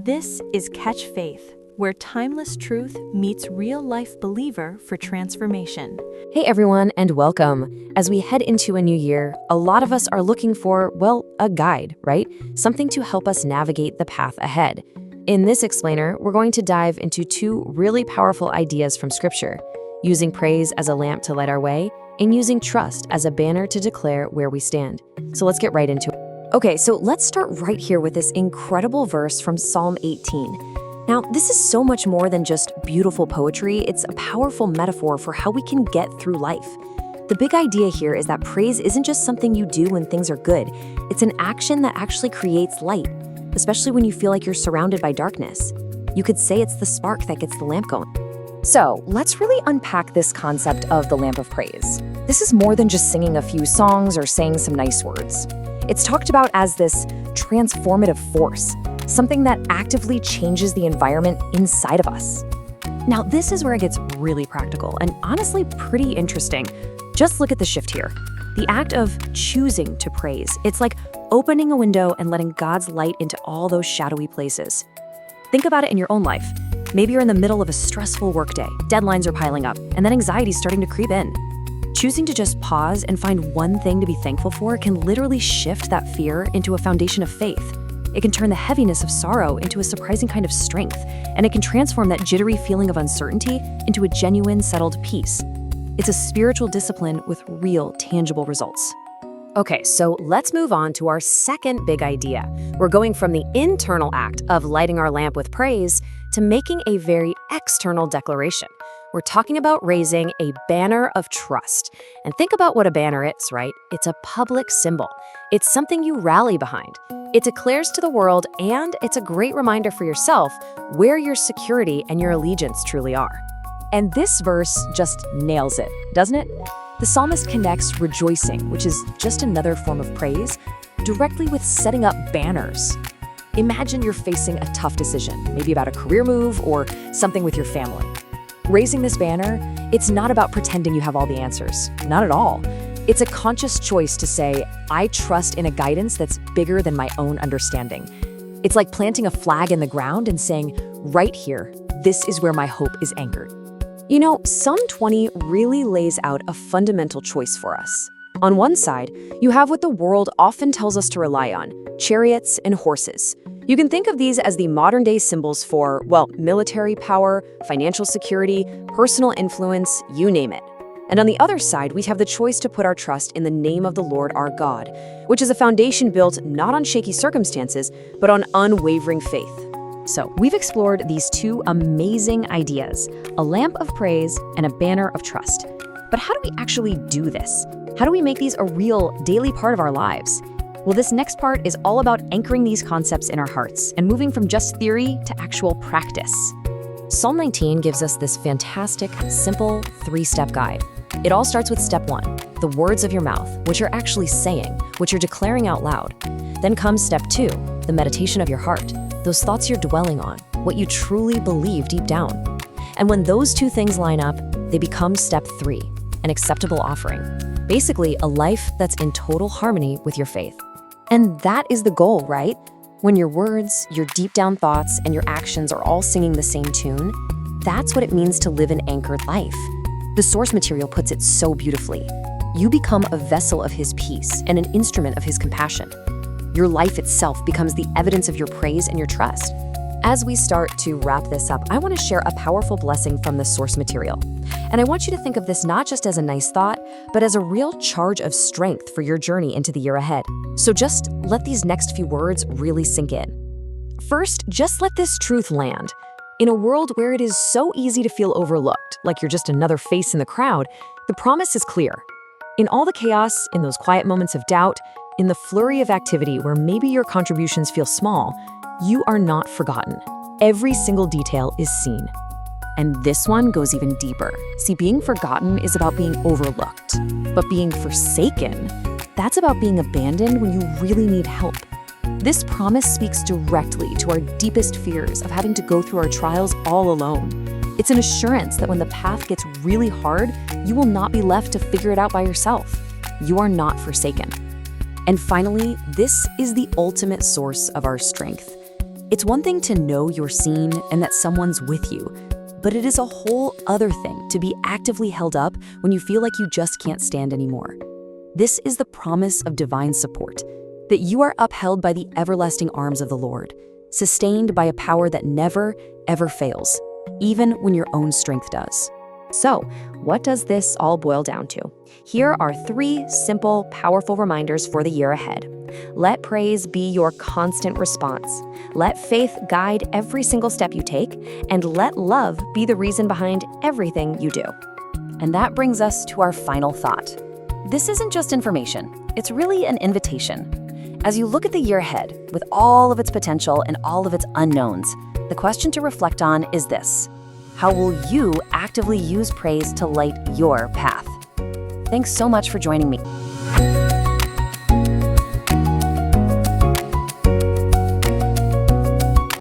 This is Catch Faith, where timeless truth meets real-life believer for transformation. Hey everyone, and welcome. As we head into a new year, a lot of us are looking for, well, a guide, right? Something to help us navigate the path ahead. In this explainer, we're going to dive into two really powerful ideas from Scripture, using praise as a lamp to light our way, and using trust as a banner to declare where we stand. So let's get right into it. Okay, so let's start right here with this incredible verse from Psalm 18. Now, this is so much more than just beautiful poetry. It's a powerful metaphor for how we can get through life. The big idea here is that praise isn't just something you do when things are good. It's an action that actually creates light, especially when you feel like you're surrounded by darkness. You could say it's the spark that gets the lamp going. So, let's really unpack this concept of the lamp of praise. This is more than just singing a few songs or saying some nice words. It's talked about as this transformative force, something that actively changes the environment inside of us. Now, this is where it gets really practical and honestly pretty interesting. Just look at the shift here. The act of choosing to praise. It's like opening a window and letting God's light into all those shadowy places. Think about it in your own life. Maybe you're in the middle of a stressful workday, deadlines are piling up, and then anxiety's starting to creep in. Choosing to just pause and find one thing to be thankful for can literally shift that fear into a foundation of faith. It can turn the heaviness of sorrow into a surprising kind of strength, and it can transform that jittery feeling of uncertainty into a genuine, settled peace. It's a spiritual discipline with real, tangible results. Okay, so let's move on to our second big idea. We're going from the internal act of lighting our lamp with praise to making a very external declaration. We're talking about raising a banner of trust. And think about what a banner is, right? It's a public symbol. It's something you rally behind. It declares to the world, and it's a great reminder for yourself where your security and your allegiance truly are. And this verse just nails it, doesn't it? The psalmist connects rejoicing, which is just another form of praise, directly with setting up banners. Imagine you're facing a tough decision, maybe about a career move or something with your family. Raising this banner, it's not about pretending you have all the answers. Not at all. It's a conscious choice to say, I trust in a guidance that's bigger than my own understanding. It's like planting a flag in the ground and saying, right here, this is where my hope is anchored. You know, Psalm 20 really lays out a fundamental choice for us. On one side, you have what the world often tells us to rely on, chariots and horses. You can think of these as the modern-day symbols for, well, military power, financial security, personal influence, you name it. And on the other side, we have the choice to put our trust in the name of the Lord our God, which is a foundation built not on shaky circumstances, but on unwavering faith. So, we've explored these two amazing ideas, a lamp of praise and a banner of trust. But how do we actually do this? How do we make these a real daily part of our lives? Well, this next part is all about anchoring these concepts in our hearts and moving from just theory to actual practice. Psalm 19 gives us this fantastic, simple, three-step guide. It all starts with step 1, the words of your mouth, which you're actually saying, which you're declaring out loud. Then comes step 2, the meditation of your heart, those thoughts you're dwelling on, what you truly believe deep down. And when those two things line up, they become step 3, an acceptable offering. Basically, a life that's in total harmony with your faith. And that is the goal, right? When your words, your deep down thoughts, and your actions are all singing the same tune, that's what it means to live an anchored life. The source material puts it so beautifully. You become a vessel of His peace and an instrument of His compassion. Your life itself becomes the evidence of your praise and your trust. As we start to wrap this up, I want to share a powerful blessing from the source material. And I want you to think of this not just as a nice thought, but as a real charge of strength for your journey into the year ahead. So just let these next few words really sink in. First, just let this truth land. In a world where it is so easy to feel overlooked, like you're just another face in the crowd, the promise is clear. In all the chaos, in those quiet moments of doubt, in the flurry of activity where maybe your contributions feel small, you are not forgotten. Every single detail is seen. And this one goes even deeper. See, being forgotten is about being overlooked, but being forsaken, that's about being abandoned when you really need help. This promise speaks directly to our deepest fears of having to go through our trials all alone. It's an assurance that when the path gets really hard, you will not be left to figure it out by yourself. You are not forsaken. And finally, this is the ultimate source of our strength. It's one thing to know you're seen and that someone's with you, but it is a whole other thing to be actively held up when you feel like you just can't stand anymore. This is the promise of divine support, that you are upheld by the everlasting arms of the Lord, sustained by a power that never, ever fails, even when your own strength does. So, what does this all boil down to? Here are 3 simple, powerful reminders for the year ahead. Let praise be your constant response. Let faith guide every single step you take, and let love be the reason behind everything you do. And that brings us to our final thought. This isn't just information, it's really an invitation. As you look at the year ahead, with all of its potential and all of its unknowns, the question to reflect on is this: how will you actively use praise to light your path? Thanks so much for joining me.